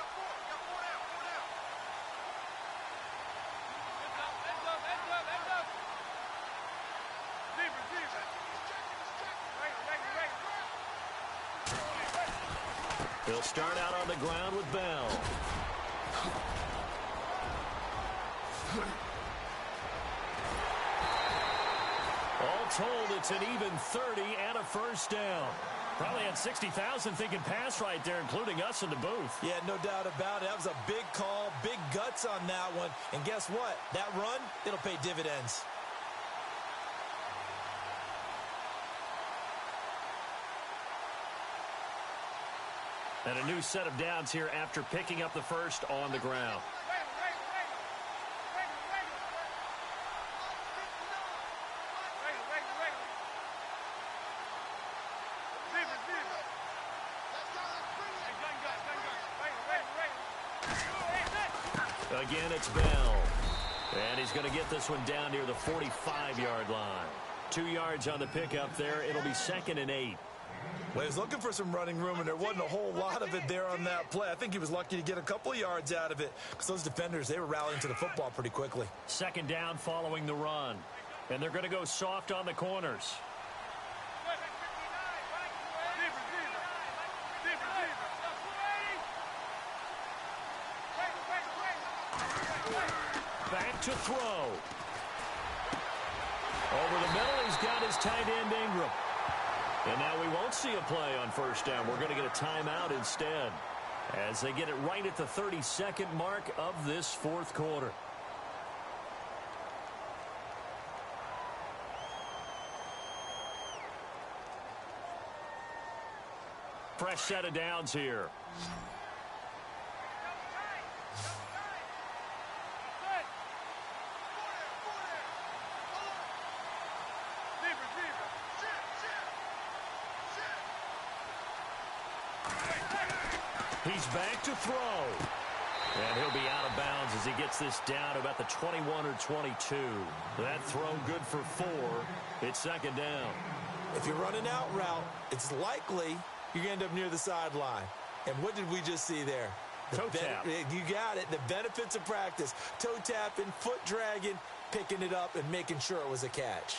They'll start out on the ground with Bell. All told, it's an even 30 and a first down. Probably had 60,000 thinking pass right there, including us in the booth. Yeah, no doubt about it. That was a big call, big guts on that one. And guess what? That run, it'll pay dividends. And a new set of downs here after picking up the first on the ground. Again, it's Bell. And he's going to get this one down near the 45-yard line. 2 yards on the pickup there. It'll be 2nd and 8. Well, he was looking for some running room, and there wasn't a whole lot of it there on that play. I think he was lucky to get a couple of yards out of it because those defenders, they were rallying to the football pretty quickly. 2nd down following the run. And they're going to go soft on the corners. Back to throw. Over the middle, he's got his tight end Ingram. And now we won't see a play on first down. We're going to get a timeout instead as they get it right at the 32nd mark of this 4th quarter. Fresh set of downs here. He's back to throw. And he'll be out of bounds as he gets this down about the 21 or 22. That throw good for 4. It's 2nd down. If you're running out route, it's likely you're going to end up near the sideline. And what did we just see there? Toe tap. You got it. The benefits of practice. Toe tapping, foot dragging, picking it up, and making sure it was a catch.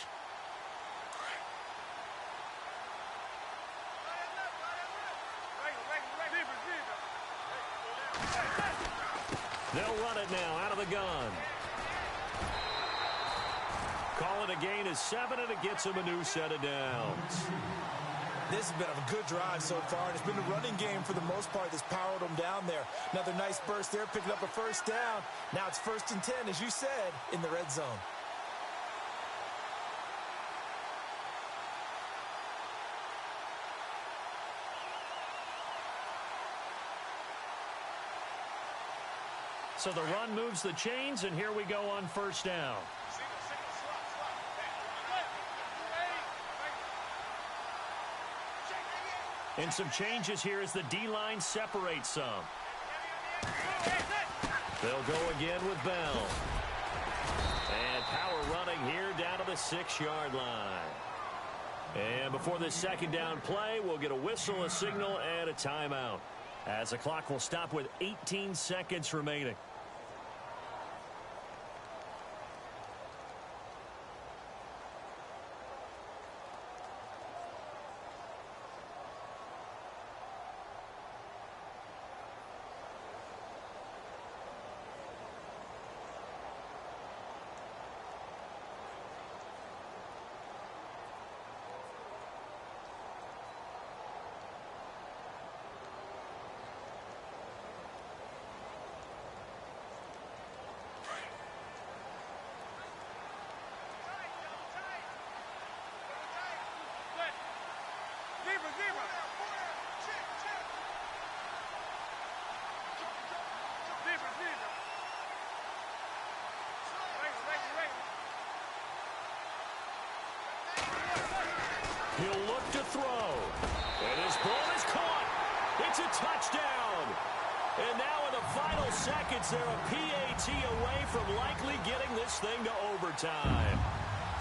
They'll run it now out of the gun. Call it a gain of 7, and it gets him a new set of downs. This has been a good drive so far, and it's been the running game for the most part that's powered them down there. Another nice burst there, picking up a first down. Now it's 1st and 10, as you said, in the red zone. So the run moves the chains, and here we go on first down. And some changes here as the D-line separates some. They'll go again with Bell. And power running here down to the 6-yard line. And before this second down play, we'll get a whistle, a signal, and a timeout, as the clock will stop with 18 seconds remaining. He'll look to throw. And his ball is caught. It's a touchdown. And now in the final seconds, they're a PAT away from likely getting this thing to overtime.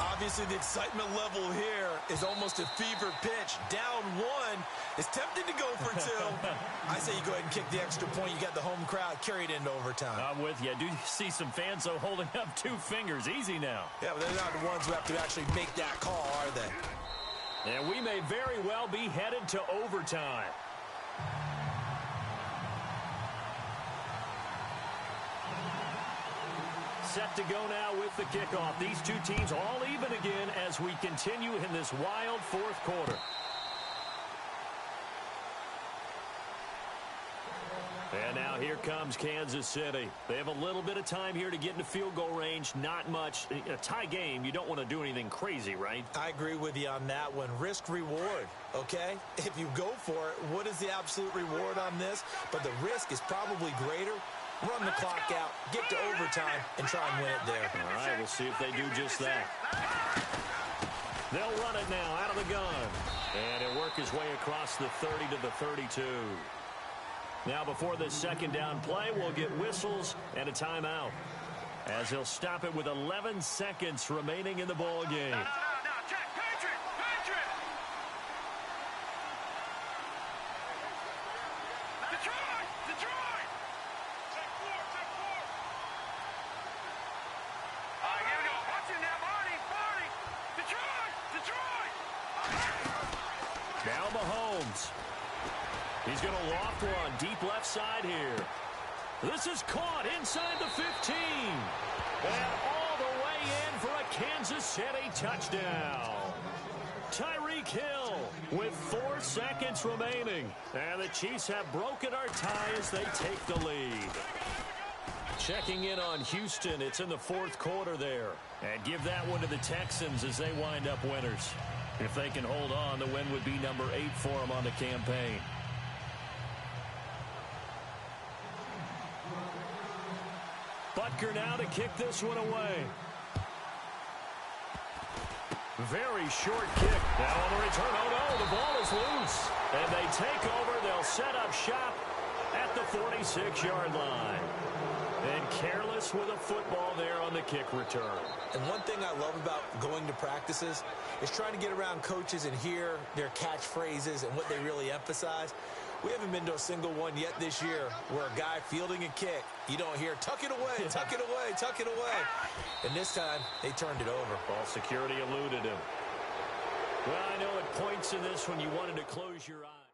Obviously, the excitement level here is almost a fever pitch. Down one. It's tempting to go for two. I say you go ahead and kick the extra point. You got the home crowd. Carry it into overtime. I'm with you. I do see some fans, though, holding up 2 fingers. Easy now. Yeah, but they're not the ones who have to actually make that call, are they? And we may very well be headed to overtime. Set to go now with the kickoff. These two teams all even again as we continue in this wild fourth quarter. And now here comes Kansas City. They have a little bit of time here to get into field goal range. Not much. A tie game, you don't want to do anything crazy, right? I agree with you on that one. Risk-reward, okay? If you go for it, what is the absolute reward on this? But the risk is probably greater. Run the clock out, get to overtime, and try and win it there. All right, we'll see if they do just that. They'll run it now out of the gun. And he'll work his way across the 30 to the 32. Now before this second down play, we'll get whistles and a timeout, as he'll stop it with 11 seconds remaining in the ball game. Now Mahomes. He's going to loft one deep left side here. This is caught inside the 15. And all the way in for a Kansas City touchdown. Tyreek Hill with 4 seconds remaining. And the Chiefs have broken our tie as they take the lead. Checking in on Houston. It's in the fourth quarter there. And give that one to the Texans as they wind up winners. If they can hold on, the win would be number 8 for them on the campaign. Butker now to kick this one away. Very short kick. Now on the return. Oh, no, the ball is loose. And they take over. They'll set up shop at the 46-yard line. And careless with a football there on the kick return. And one thing I love about going to practices is trying to get around coaches and hear their catchphrases and what they really emphasize. We haven't been to a single one yet this year where a guy fielding a kick, you don't hear, tuck it away, tuck it away, tuck it away. And this time, they turned it over. Ball security eluded him. Well, I know at points in this when you wanted to close your eyes.